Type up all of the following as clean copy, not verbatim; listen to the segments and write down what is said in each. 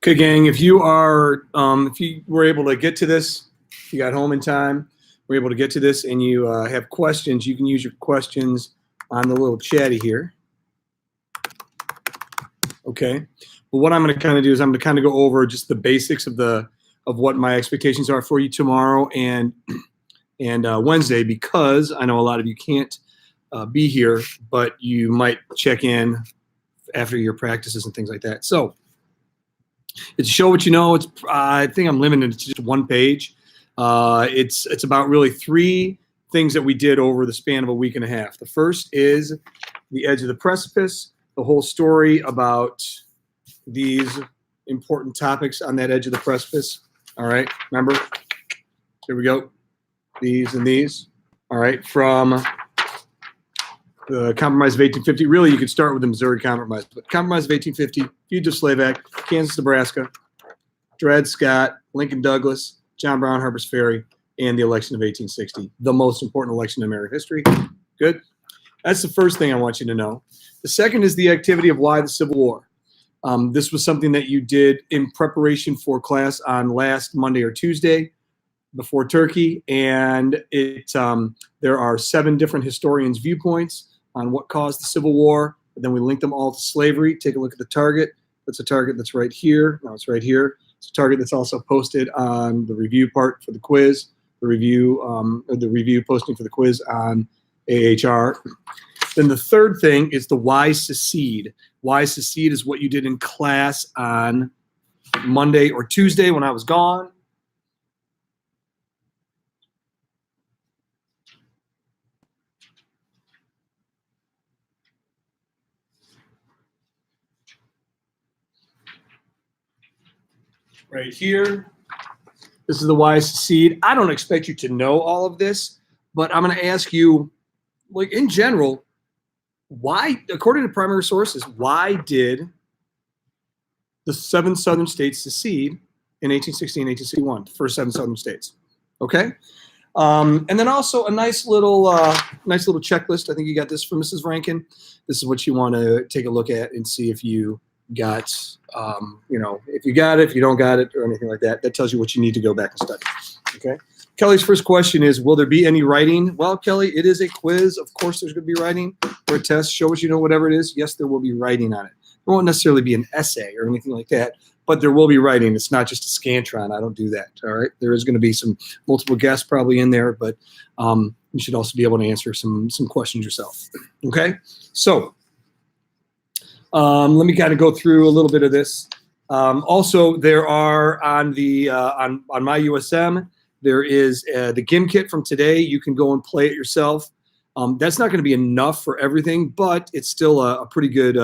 Okay, gang, if you were able to get to this, if you got home in time, were able to get to this, and you have questions, you can use your questions on the little chatty here. Okay. But what I'm going to kind of do is I'm going to kind of go over just the basics of what my expectations are for you tomorrow and Wednesday, because I know a lot of you can't be here, but you might check in after your practices and things like that. So it's show what you know. I think I'm limited to just one page. It's about really three things that we did over the span of a week and a half. The first is the edge of the precipice, the whole story about these important topics on that edge of the precipice. All right, remember? Here we go. These and these. All right, from the Compromise of 1850. Really, you could start with the Missouri Compromise, but Compromise of 1850, Fugitive Slave Act, Kansas, Nebraska, Dred Scott, Lincoln Douglas, John Brown, Harper's Ferry, and the election of 1860, the most important election in American history. Good. That's the first thing I want you to know. The second is the activity of why the Civil War. This was something that you did in preparation for class on last Monday or Tuesday before Turkey, and there are 7 different historians' viewpoints on what caused the Civil War. And then we link them all to slavery. Take a look at the target. That's a target that's right here. No, it's right here. It's a target that's also posted on the review part for the quiz, the review posting for the quiz on AHR. Then the third thing is the why secede. Why secede is what you did in class on Monday or Tuesday when I was gone. Right here. This is the why secede. I don't expect you to know all of this, but I'm going to ask you, like in general, why, according to primary sources, why did the 7 southern states secede in 1860 and 1861, the first 7 southern states? Okay. And then also a nice little checklist. I think you got this from Mrs. Rankin. This is what you want to take a look at and see if you got, if you got it, if you don't got it, or anything like that. That tells you what you need to go back and study. Okay. Kelly's first question is, will there be any writing? Well, Kelly, it is a quiz. Of course there's going to be writing, or a test. Show us you know whatever it is. Yes, there will be writing on it. It won't necessarily be an essay or anything like that, but there will be writing. It's not just a Scantron. I don't do that. All right. There is going to be some multiple guests probably in there, but you should also be able to answer some questions yourself. Okay. So let me kind of go through a little bit of this. Also, there are on my USM, there is the GIM kit from today. You can go and play it yourself. That's not going to be enough for everything, but it's still a pretty good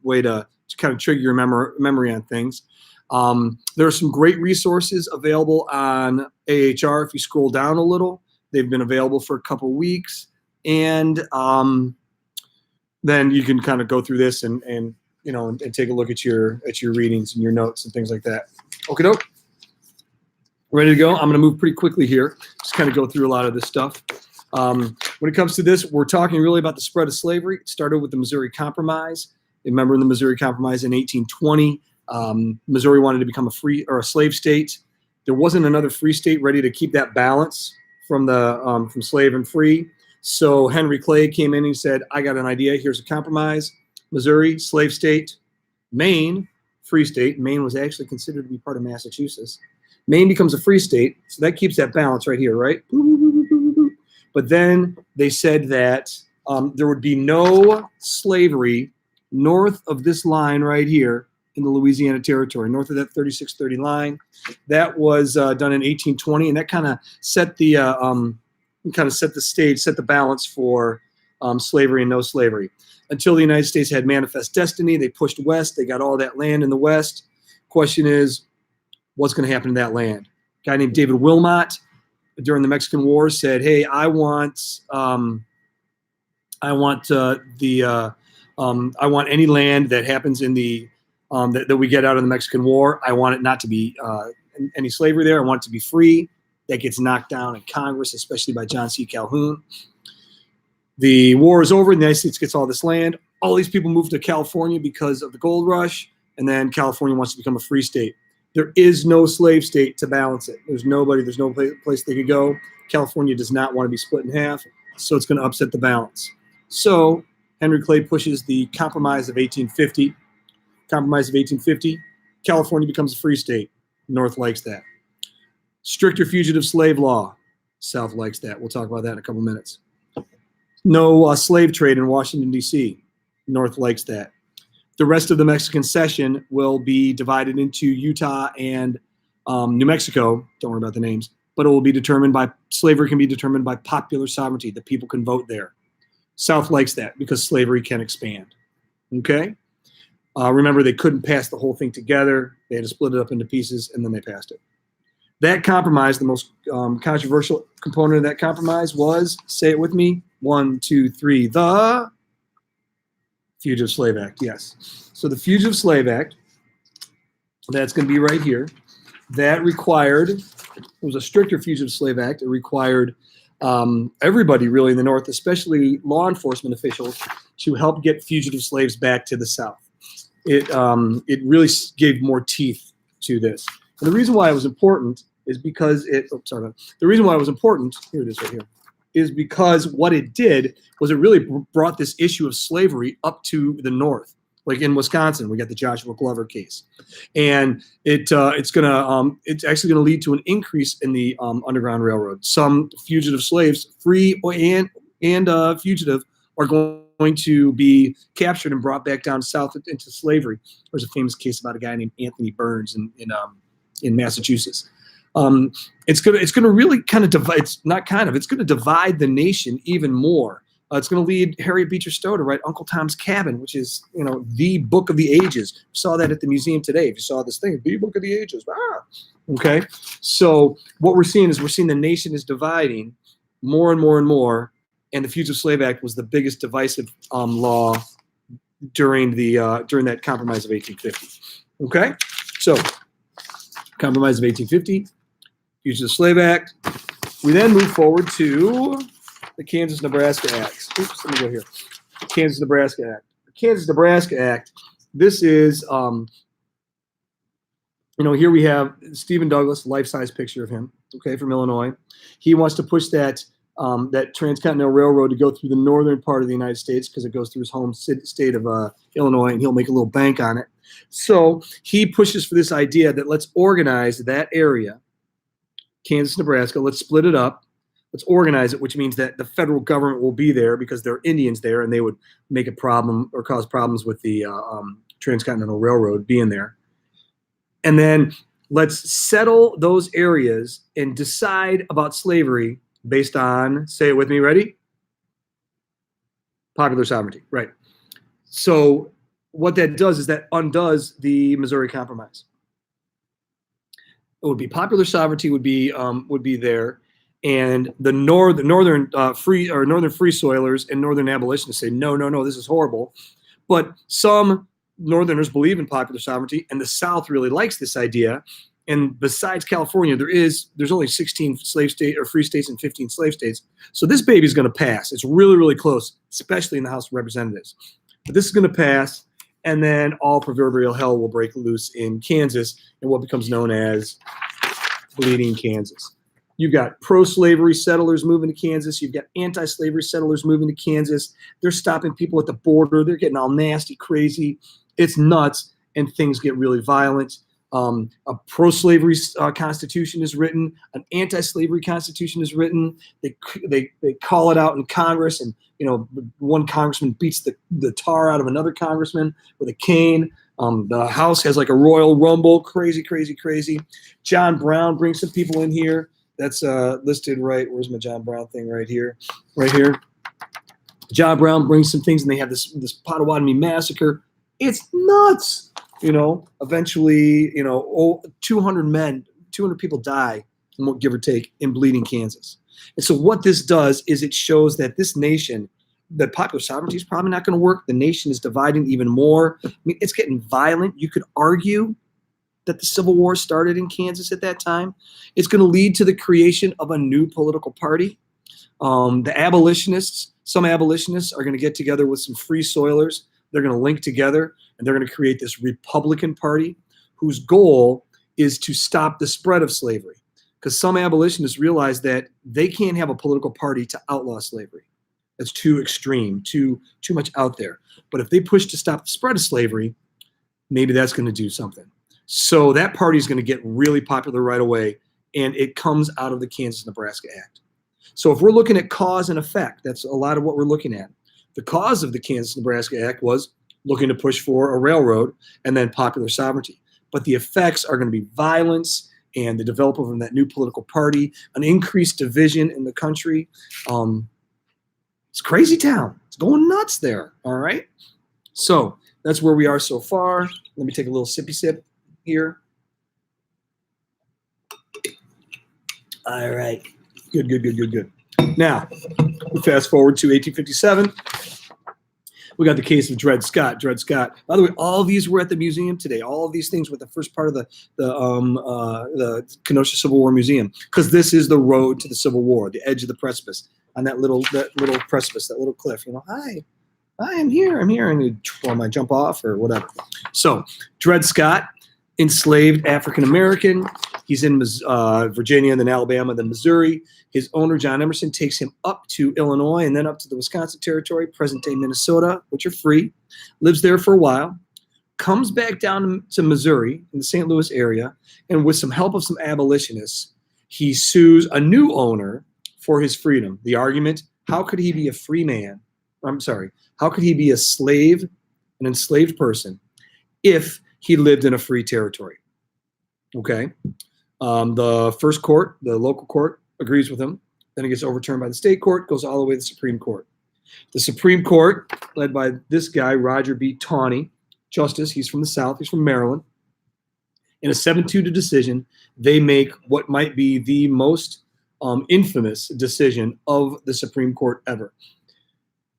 way to kind of trigger your memory on things. There are some great resources available on AHR. If you scroll down a little, they've been available for a couple weeks, and then you can kind of go through this and take a look at your readings and your notes and things like that. Okay, doke. Ready to go? I'm going to move pretty quickly here. Just kind of go through a lot of this stuff. When it comes to this, we're talking really about the spread of slavery. It started with the Missouri Compromise. Remember, in the Missouri Compromise in 1820, Missouri wanted to become a slave state. There wasn't another free state ready to keep that balance from slave and free. So Henry Clay came in and he said, I got an idea. Here's a compromise. Missouri, slave state. Maine, free state. Maine was actually considered to be part of Massachusetts. Maine becomes a free state. So that keeps that balance right here, right? But then they said that there would be no slavery north of this line right here in the Louisiana Territory, north of that 3630 line. That was done in 1820, and that kind of set the stage, set the balance for slavery and no slavery. Until the United States had manifest destiny, they pushed west. They got all that land in the west. Question is, what's going to happen to that land? A guy named David Wilmot during the Mexican War said, "Hey, I want any land that happens in the that we get out of the Mexican War. I want it not to be any slavery there. I want it to be free." That gets knocked down in Congress, especially by John C. Calhoun. The war is over. The United States gets all this land. All these people moved to California because of the gold rush. and then California wants to become a free state. There is no slave state to balance it. There's no place they could go. California does not want to be split in half, so it's going to upset the balance. So Henry Clay pushes the Compromise of 1850. Compromise of 1850, California becomes a free state. North likes that. Stricter fugitive slave law. South likes that. We'll talk about that in a couple minutes. No slave trade in Washington, D.C. North likes that. The rest of the Mexican cession will be divided into Utah and New Mexico. Don't worry about the names. But it will be determined by, slavery can be determined by popular sovereignty. The people can vote there. South likes that because slavery can expand. Okay? Remember, they couldn't pass the whole thing together. They had to split it up into pieces, and then they passed it. That compromise, the most controversial component of that compromise was, say it with me, 1, 2, 3, the Fugitive Slave Act. Yes. So the Fugitive Slave Act, that's going to be right here. That required, it was a stricter Fugitive Slave Act. It required everybody really in the North, especially law enforcement officials, to help get fugitive slaves back to the South. It really gave more teeth to this. And the reason why it was important is because the reason why it was important, here it is right here, is because what it did was it really brought this issue of slavery up to the North. Like in Wisconsin, we got the Joshua Glover case, and it's actually gonna lead to an increase in the Underground Railroad. Some fugitive slaves, free and fugitive, are going to be captured and brought back down south into slavery. There's a famous case about a guy named Anthony Burns in Massachusetts. It's gonna really kind of divide. It's gonna divide the nation even more. It's going to lead Harriet Beecher Stowe to write Uncle Tom's Cabin, which is, the book of the ages. We saw that at the museum today. If you saw this thing, the book of the ages. Okay. So what we're seeing is the nation is dividing more and more and more. And the Fugitive Slave Act was the biggest divisive law during that Compromise of 1850. Okay. So Compromise of 1850, Fugitive Slave Act. We then move forward to the Kansas-Nebraska Act. Oops, let me go here. The Kansas-Nebraska Act. The Kansas-Nebraska Act, this is, here we have Stephen Douglas, life-size picture of him, okay, from Illinois. He wants to push that transcontinental railroad to go through the northern part of the United States because it goes through his home state of Illinois, and he'll make a little bank on it. So he pushes for this idea that let's organize that area, Kansas, Nebraska, let's split it up. Let's organize it, which means that the federal government will be there because there are Indians there, and they would make a problem or cause problems with the Transcontinental Railroad being there. And then let's settle those areas and decide about slavery based on, say it with me, ready? Popular sovereignty, right. So what that does is that undoes the Missouri Compromise. It would be popular sovereignty would be there. And the northern free soilers and northern abolitionists say, no, this is horrible. But some northerners believe in popular sovereignty, and the South really likes this idea. And besides California, there's only 16 slave states or free states and 15 slave states. So this baby is going to pass. It's really, really close, especially in the House of Representatives. But this is going to pass, and then all proverbial hell will break loose in Kansas in what becomes known as Bleeding Kansas. You've got pro-slavery settlers moving to Kansas. You've got anti-slavery settlers moving to Kansas. They're stopping people at the border. They're getting all nasty, crazy. It's nuts, and things get really violent. A pro-slavery constitution is written. An anti-slavery constitution is written. They call it out in Congress, and one congressman beats the tar out of another congressman with a cane. The House has like a royal rumble. Crazy, crazy, crazy. John Brown brings some people in here. That's listed right. Where's my John Brown thing? Right here. Right here. John Brown brings some things, and they have this Potawatomi massacre. It's nuts. Eventually, 200 people die, give or take, in Bleeding Kansas. And so what this does is it shows that this nation, that popular sovereignty is probably not going to work. The nation is dividing even more. I mean, it's getting violent. You could argue that the Civil War started in Kansas at that time. It's going to lead to the creation of a new political party. Some abolitionists are going to get together with some free soilers. They're going to link together. and they're going to create this Republican Party whose goal is to stop the spread of slavery. Because some abolitionists realize that they can't have a political party to outlaw slavery. That's too extreme, too much out there. But if they push to stop the spread of slavery, maybe that's going to do something. So that party is going to get really popular right away, and it comes out of the Kansas-Nebraska Act. So if we're looking at cause and effect, that's a lot of what we're looking at. The cause of the Kansas-Nebraska Act was looking to push for a railroad and then popular sovereignty. But the effects are going to be violence and the development of that new political party, an increased division in the country. It's crazy town. It's going nuts there, all right? So that's where we are so far. Let me take a little sippy sip here. All right. Good. Now, we fast forward to 1857. We got the case of Dred Scott. Dred Scott. By the way, all of these were at the museum today. All of these things were the first part of the Kenosha Civil War Museum, because this is the road to the Civil War, the edge of the precipice, on that little precipice, that little cliff. You know, hi, I'm here, and you might jump off or whatever. So, Dred Scott, enslaved African American. He's in Virginia, and then Alabama, then Missouri. His owner, John Emerson, takes him up to Illinois and then up to the Wisconsin Territory, present-day Minnesota, which are free. Lives there for a while. Comes back down to Missouri in the St. Louis area, and with some help of some abolitionists, he sues a new owner for his freedom. The argument, how could he be a free man? How could he be a slave, an enslaved person, if he lived in a free territory? Okay. The first court, the local court, agrees with him. Then it gets overturned by the state court, goes all the way to the Supreme Court. The Supreme Court, led by this guy, Roger B. Taney, Justice, he's from the South, he's from Maryland. In a 7-2 decision, they make what might be the most infamous decision of the Supreme Court ever.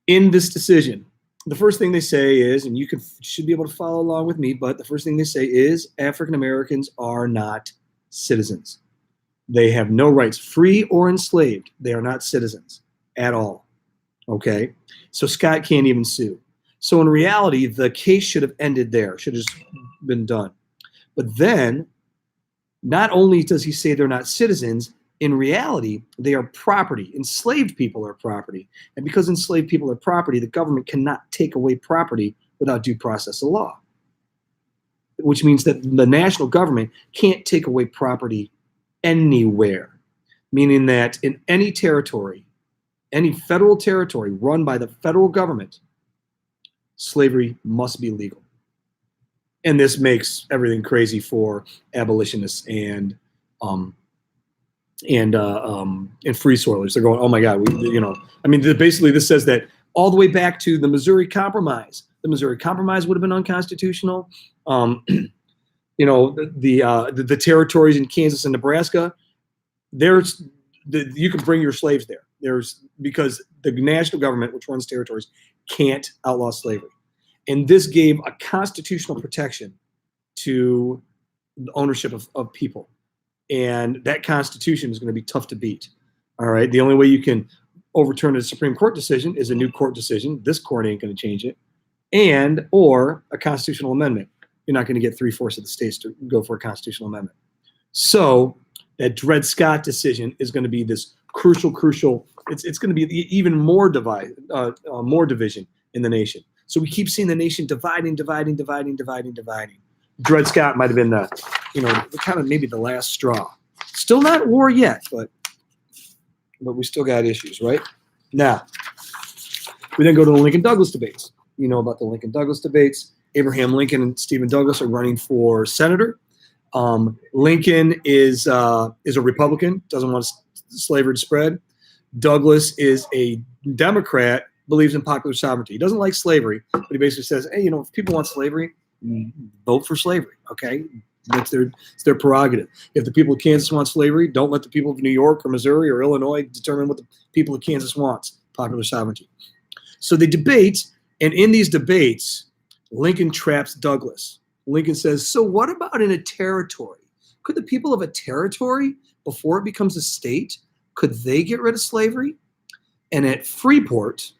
In this decision, the first thing they say is, and you should be able to follow along with me, but the first thing they say is African Americans are not citizens. They have no rights, free or enslaved. They are not citizens at all. Okay? So Scott can't even sue. So in reality, the case should have ended there, should have just been done. But then, not only does he say they're not citizens, in reality, they are property. Enslaved people are property. And because enslaved people are property, the government cannot take away property without due process of law, which means that the national government can't take away property anywhere, meaning that in any territory, any federal territory run by the federal government, slavery must be legal. And this makes everything crazy for abolitionists and free soilers. They're going, oh my God, basically this says that all the way back to the Missouri Compromise. The Missouri Compromise would have been unconstitutional. The territories in Kansas and Nebraska, you can bring your slaves there. Because the national government, which runs territories, can't outlaw slavery. And this gave a constitutional protection to the ownership of people. And that Constitution is going to be tough to beat. All right. The only way you can overturn a Supreme Court decision is a new court decision. This court ain't going to change it. Or a constitutional amendment. You're not going to get 3/4 of the states to go for a constitutional amendment. So that Dred Scott decision is going to be this crucial. It's going to be even more division in the nation. So we keep seeing the nation dividing. Dred Scott might have been maybe the last straw. Still not at war yet, but we still got issues, right? Now, we then go to the Lincoln-Douglas debates. You know about the Lincoln-Douglas debates. Abraham Lincoln and Stephen Douglas are running for senator. Lincoln is a Republican, doesn't want slavery to spread. Douglas is a Democrat, believes in popular sovereignty. He doesn't like slavery, but he basically says, hey, if people want slavery, vote for slavery, okay? It's their prerogative. If the people of Kansas want slavery, don't let the people of New York or Missouri or Illinois determine what the people of Kansas wants, popular sovereignty. So they debate, and in these debates, Lincoln traps Douglas. Lincoln says, so what about in a territory? Could the people of a territory, before it becomes a state, could they get rid of slavery? And at Freeport,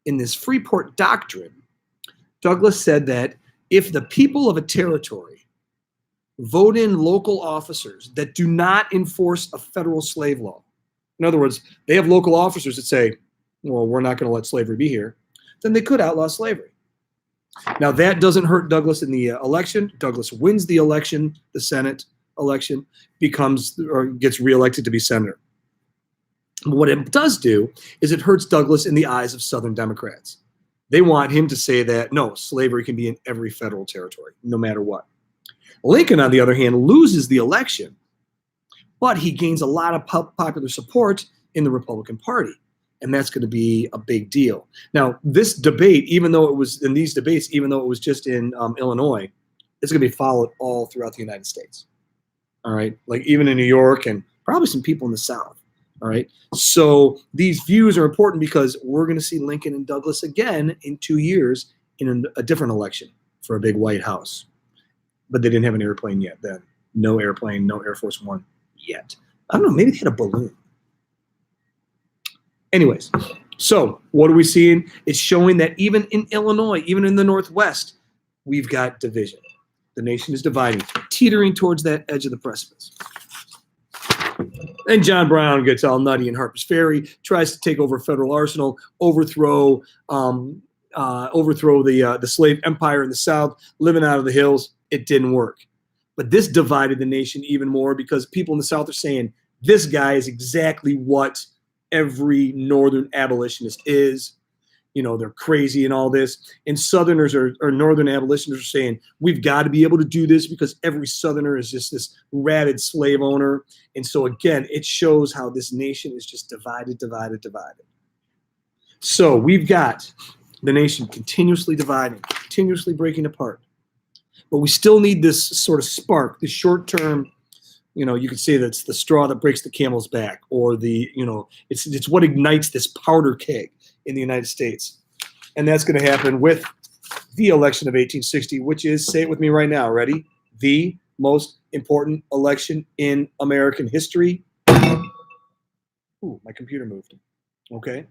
in this Freeport doctrine, Douglas said that if the people of a territory vote in local officers that do not enforce a federal slave law, in other words, they have local officers that say, well, we're not going to let slavery be here, then they could outlaw slavery. Now, that doesn't hurt Douglas in the election. Douglas wins the election, the Senate election, becomes or gets reelected to be senator. What it does do is it hurts Douglas in the eyes of Southern Democrats. They want him to say that, no, slavery can be in every federal territory, no matter what. Lincoln, on the other hand, loses the election, but he gains a lot of popular support in the Republican Party. And that's going to be a big deal. Now, this debate, even though it was in these debates, even though it was just in Illinois, it's going to be followed all throughout the United States. All right. Like even in New York and probably some people in the South. All right. So these views are important because we're going to see Lincoln and Douglas again in 2 years in a different election for a big White House. But they didn't have an airplane yet then. No airplane, no Air Force One yet. I don't know. Maybe they had a balloon. Anyways, so what are we seeing? It's showing that even in Illinois, even in the Northwest, we've got division. The nation is dividing, teetering towards that edge of the precipice. And John Brown gets all nutty in Harper's Ferry, tries to take over a federal arsenal, overthrow the slave empire in the South, living out of the hills. It didn't work. But this divided the nation even more because people in the South are saying, this guy is exactly what every Northern abolitionist is. You know, they're crazy and all this. And Southerners or Northern abolitionists are saying, we've got to be able to do this because every Southerner is just this rabid slave owner. And so, again, it shows how this nation is just divided. So we've got the nation continuously dividing, continuously breaking apart. But we still need this sort of spark, this short-term, you know, you could say that's the straw that breaks the camel's back, or the, you know, it's what ignites this powder keg in the United States. And that's going to happen with the election of 1860, which is, say it with me right now, ready? The most important election in American history. Ooh, my computer moved. Okay.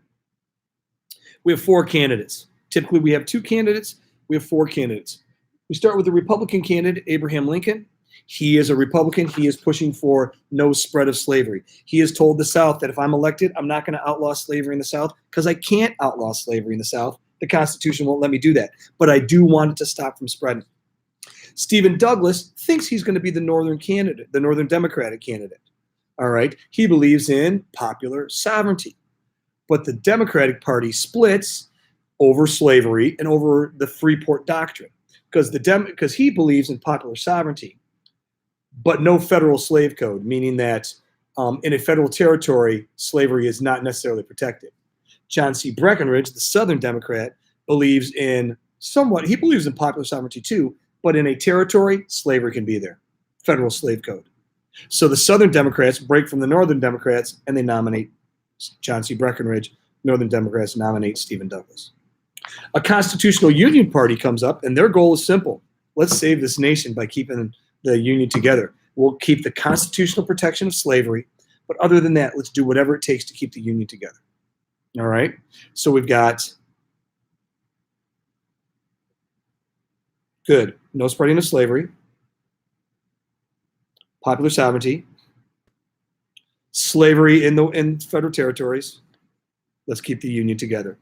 We have 4 candidates. Typically, we have 2 candidates. We have 4 candidates. We start with the Republican candidate, Abraham Lincoln. He is a Republican. He is pushing for no spread of slavery. He has told the South that if I'm elected, I'm not going to outlaw slavery in the South because I can't outlaw slavery in the South. The Constitution won't let me do that. But I do want it to stop from spreading. Stephen Douglas thinks he's going to be the Northern candidate, the Northern Democratic candidate. All right. He believes in popular sovereignty. But the Democratic Party splits over slavery and over the Freeport Doctrine because he believes in popular sovereignty, but no federal slave code, meaning that in a federal territory, slavery is not necessarily protected. John C. Breckinridge, the Southern Democrat, believes in popular sovereignty too, but in a territory, slavery can be there, federal slave code. So the Southern Democrats break from the Northern Democrats and they nominate John C. Breckinridge. Northern Democrats nominate Stephen Douglas. A constitutional union party comes up, and their goal is simple. Let's save this nation by keeping the union together. We'll keep the constitutional protection of slavery, but other than that, let's do whatever it takes to keep the union together. All right? So we've got good, no spreading of slavery, popular sovereignty, slavery in federal territories. Let's keep the union together.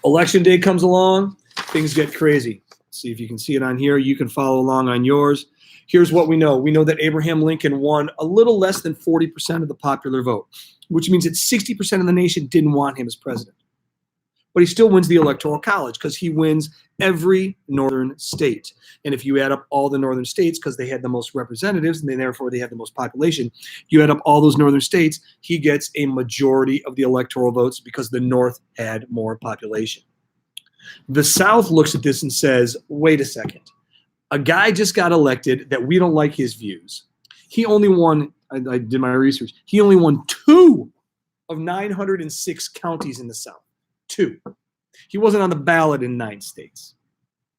Election day comes along, things get crazy. See if you can see it on here. You can follow along on yours. Here's what we know. We know that Abraham Lincoln won a little less than 40% of the popular vote, which means that 60% of the nation didn't want him as president. But he still wins the Electoral College because he wins every northern state. And if you add up all the northern states, because they had the most representatives and therefore they had the most population, you add up all those northern states, he gets a majority of the electoral votes because the North had more population. The South looks at this and says, wait a second. A guy just got elected that we don't like his views. He only won, I did my research, he only won 2 of 906 counties in the South. 2. He wasn't on the ballot in 9 states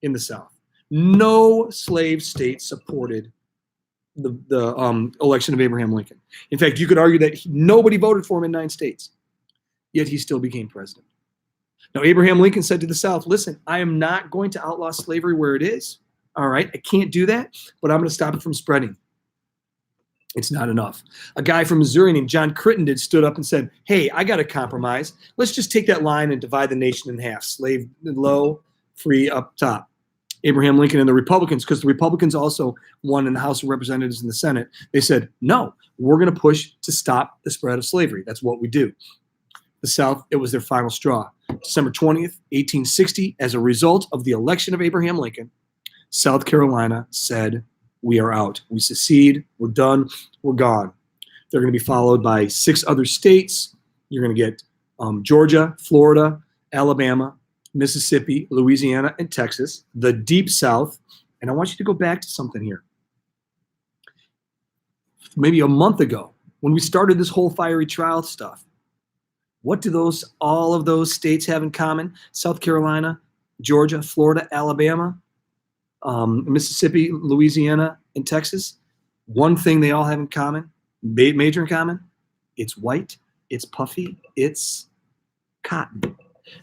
in the South. No slave state supported the election of Abraham Lincoln. In fact, you could argue that nobody voted for him in 9 states, yet he still became president. Now, Abraham Lincoln said to the South, listen, I am not going to outlaw slavery where it is. All right, I can't do that, but I'm going to stop it from spreading. It's not enough. A guy from Missouri named John Crittenden stood up and said, hey, I got a compromise. Let's just take that line and divide the nation in half. Slave low, free up top. Abraham Lincoln and the Republicans, because the Republicans also won in the House of Representatives and the Senate, they said, no, we're going to push to stop the spread of slavery. That's what we do. The South, it was their final straw. December 20th, 1860, as a result of the election of Abraham Lincoln, South Carolina said, we are out. We secede. We're done. We're gone. They're going to be followed by 6 other states. You're going to get Georgia, Florida, Alabama, Mississippi, Louisiana, and Texas, the Deep South. And I want you to go back to something here. Maybe a month ago, when we started this whole fiery trial stuff, what do all of those states have in common? South Carolina, Georgia, Florida, Alabama, Mississippi, Louisiana, and Texas. One thing they all have in common, major in common, it's white, it's puffy, it's cotton.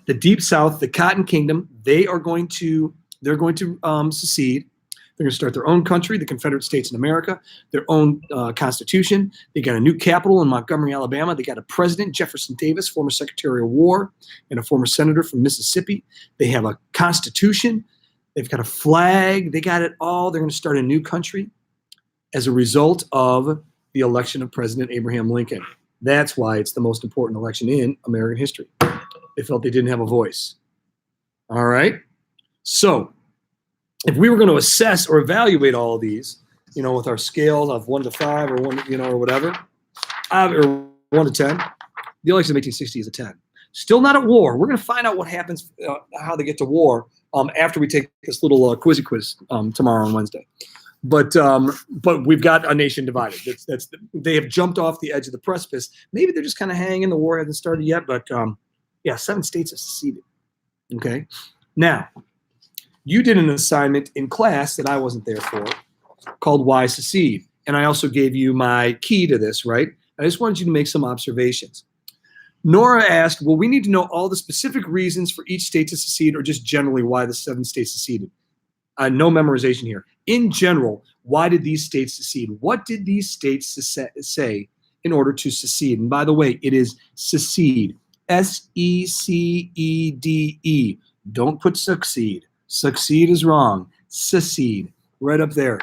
The Deep South, the Cotton Kingdom, they're going to secede. They're going to start their own country, the Confederate States in America, their own constitution. They got a new capital in Montgomery, Alabama. They got a president, Jefferson Davis, former Secretary of War, and a former senator from Mississippi. They have a constitution. They've got a flag. They got it all. They're going to start a new country as a result of the election of President Abraham Lincoln. That's why it's the most important election in American history. They felt they didn't have a voice. All right? So if we were going to assess or evaluate all of these, with our scale of 1 to 5 or 1, or whatever, or 1 to 10, the election of 1860 is a 10. Still not at war. We're going to find out what happens, how they get to war after we take this little quiz tomorrow on Wednesday. But we've got a nation divided. They have jumped off the edge of the precipice. Maybe they're just kind of hanging. The war hasn't started yet, but 7 states have seceded. Okay, now you did an assignment in class that I wasn't there for, called "Why Secede," and I also gave you my key to this. Right? I just wanted you to make some observations. Nora asked, well, we need to know all the specific reasons for each state to secede, or just generally why the 7 states seceded. No memorization here. In general, why did these states secede? What did these states say in order to secede? And by the way, it is secede. S-E-C-E-D-E. Don't put succeed. Succeed is wrong. Secede. Right up there.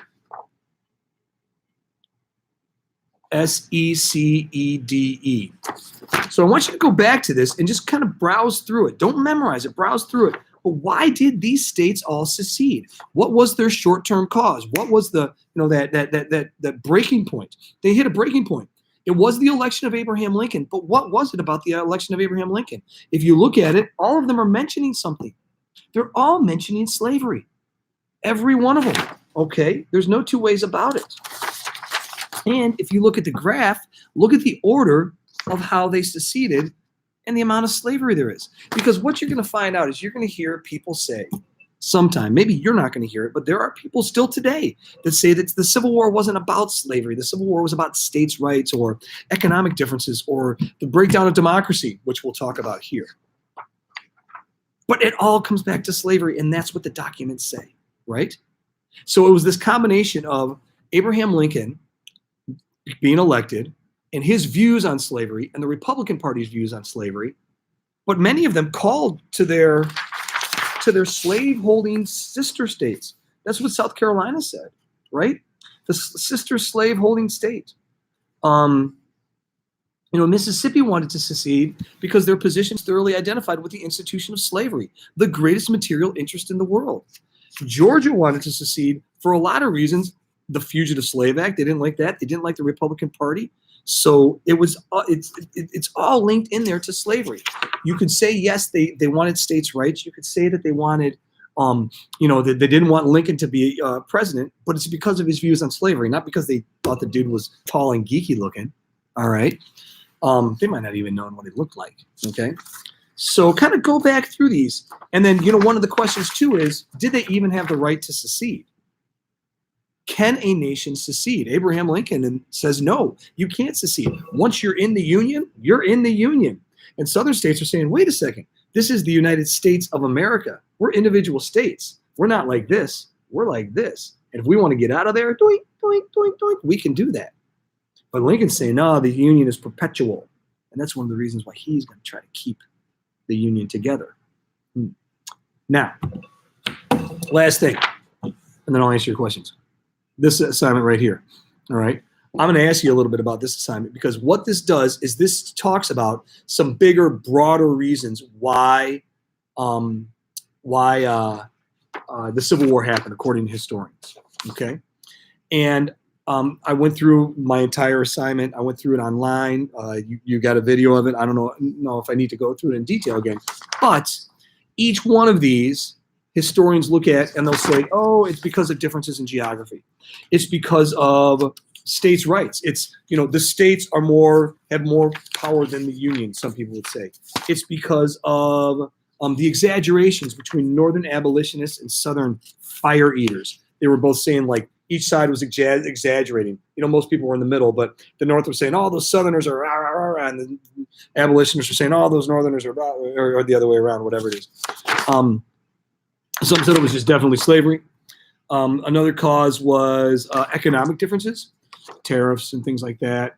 S-E-C-E-D-E. So I want you to go back to this and just kind of browse through it. Don't memorize it. Browse through it. But why did these states all secede? What was their short-term cause? What was the that breaking point? They hit a breaking point. It was the election of Abraham Lincoln. But what was it about the election of Abraham Lincoln? If you look at it, all of them are mentioning something. They're all mentioning slavery. Every one of them. Okay? There's no 2 ways about it. And if you look at the graph, look at the order of how they seceded and the amount of slavery there is. Because what you're going to find out is you're going to hear people say sometime, maybe you're not going to hear it, but there are people still today that say that the Civil War wasn't about slavery. The Civil War was about states' rights or economic differences or the breakdown of democracy, which we'll talk about here. But it all comes back to slavery, and that's what the documents say, right? So it was this combination of Abraham Lincoln being elected and his views on slavery and the Republican Party's views on slavery, but many of them called to their slave-holding sister states. That's what South Carolina said, right? The sister slave-holding state. Mississippi wanted to secede because their positions thoroughly identified with the institution of slavery, the greatest material interest in the world. Georgia wanted to secede for a lot of reasons. The Fugitive Slave Act, they didn't like that. They didn't like the Republican Party. So it's all linked in there to slavery. You could say, yes, they wanted states' rights. You could say that they wanted, they didn't want Lincoln to be president, but it's because of his views on slavery, not because they thought the dude was tall and geeky looking. All right. They might not even know what he looked like. Okay. So kind of go back through these. And then, one of the questions too is, did they even have the right to secede? Can a nation secede? Abraham Lincoln says, no, you can't secede. Once you're in the Union, you're in the Union. And Southern states are saying, wait a second, This is the United States of America. We're individual states. We're not like this. We're like this. And if we want to get out of there, doink, doink, doink, doink, we can do that. But Lincoln's saying, no, the Union is perpetual. And that's one of the reasons why he's going to try to keep the Union together. Now, last thing, and then I'll answer your questions. This assignment right here, all right? I'm going to ask you a little bit about this assignment, because what this does is this talks about some bigger, broader reasons why the Civil War happened, according to historians, okay? And I went through my entire assignment. I went through it online. You got a video of it. I don't know if I need to go through it in detail again. But each one of these historians look at and they'll say, oh, it's because of differences in geography. It's because of states' rights. It's, the states have more power than the Union, some people would say. It's because of the exaggerations between Northern abolitionists and Southern fire eaters. They were both saying, like, each side was exaggerating. Most people were in the middle, but the North was saying, oh, those Southerners are rah, rah, rah, and the abolitionists were saying, oh, those Northerners are rah, or the other way around, whatever it is. Some said it was just definitely slavery. Another cause was economic differences, tariffs and things like that.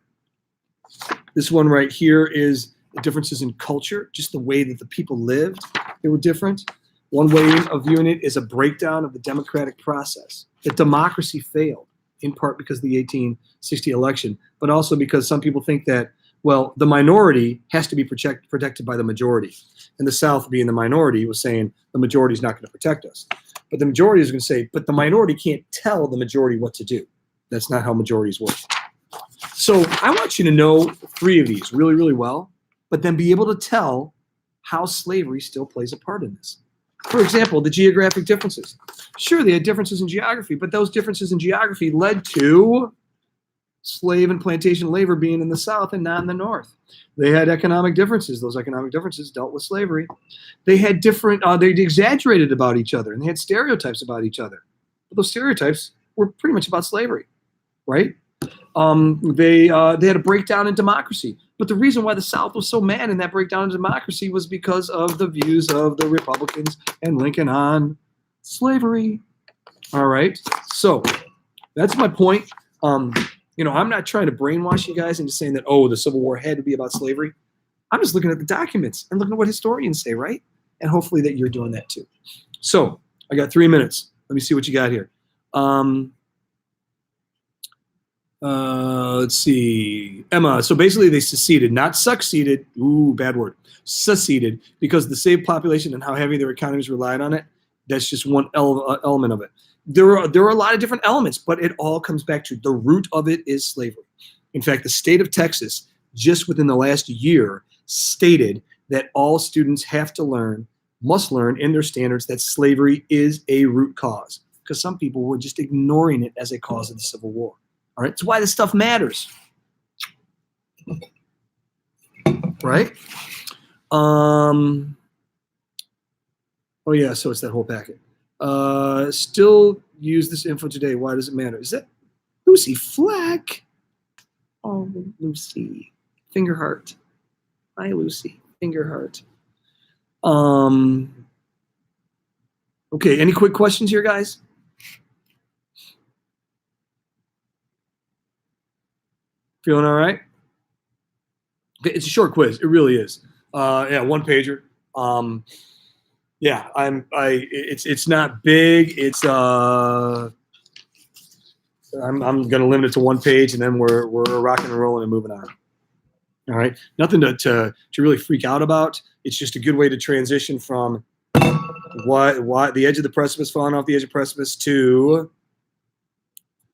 This one right here is the differences in culture, just the way that the people lived. They were different. One way of viewing it is a breakdown of the democratic process. That democracy failed, in part because of the 1860 election, but also because some people think that, well, the minority has to be protected by the majority. And the South, being the minority, was saying the majority is not going to protect us. But the majority is going to say, but the minority can't tell the majority what to do. That's not how majorities work. So I want you to know 3 of these really, really well, but then be able to tell how slavery still plays a part in this. For example, the geographic differences. Sure, they had differences in geography, but those differences in geography led to slave and plantation labor being in the South and not in the North. They had economic differences. Those economic differences dealt with slavery. They had they exaggerated about each other, and they had stereotypes about each other. But those stereotypes were pretty much about slavery, right? They had a breakdown in democracy. But the reason why the South was so mad in that breakdown in democracy was because of the views of the Republicans and Lincoln on slavery. All right. So that's my point. I'm not trying to brainwash you guys into saying that, oh, the Civil War had to be about slavery. I'm just looking at the documents and looking at what historians say, right? And hopefully that you're doing that too. So I got 3 minutes. Let me see what you got here. Let's see. Emma. So basically they seceded, not succeeded. Ooh, bad word. Seceded, because the saved population and how heavy their economies relied on it. That's just one element of it. There are a lot of different elements, but it all comes back to the root of it is slavery. In fact, the state of Texas, just within the last year, stated that all students must learn in their standards that slavery is a root cause, because some people were just ignoring it as a cause of the Civil War. All right, it's why this stuff matters, right? Oh yeah, so it's that whole packet. Still use this info today. Why does it matter? Is that Lucy Fleck? Oh, Lucy, finger heart. Hi, Lucy, finger heart. Okay, any quick questions here, guys? Feeling all right? Okay, it's a short quiz. It really is. Yeah, 1 pager. Yeah, it's not big. It's I'm gonna limit it to 1 page, and then we're rocking and rolling and moving on. All right, nothing to really freak out about. It's just a good way to transition from what the edge of the precipice, falling off the edge of the precipice, to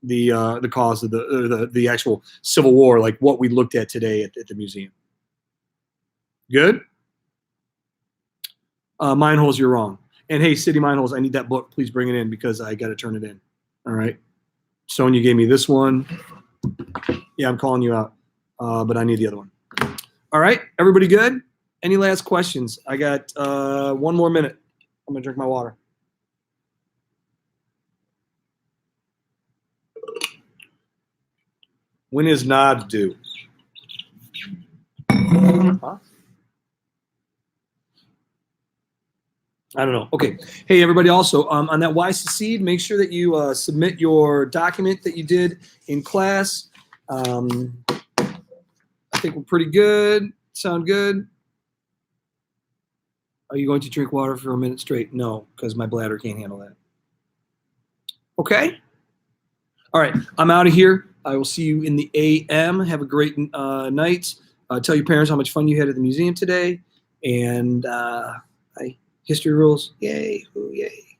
the cause of the actual Civil War, like what we looked at today at the museum. Good. Mine holes, you're wrong. And hey, City Mine Holes, I need that book. Please bring it in because I got to turn it in. All right. Sonia gave me this one. Yeah, I'm calling you out, but I need the other one. All right. Everybody good? Any last questions? I got 1 more minute. I'm going to drink my water. When is Nod due? Huh? I don't know. Okay. Hey, everybody. Also, on that Wise to Seed, make sure that you submit your document that you did in class. I think we're pretty good. Sound good? Are you going to drink water for a minute straight? No, because my bladder can't handle that. Okay. All right. I'm out of here. I will see you in the AM. Have a great night. Tell your parents how much fun you had at the museum today. And history rules. Yay. Ooh, yay.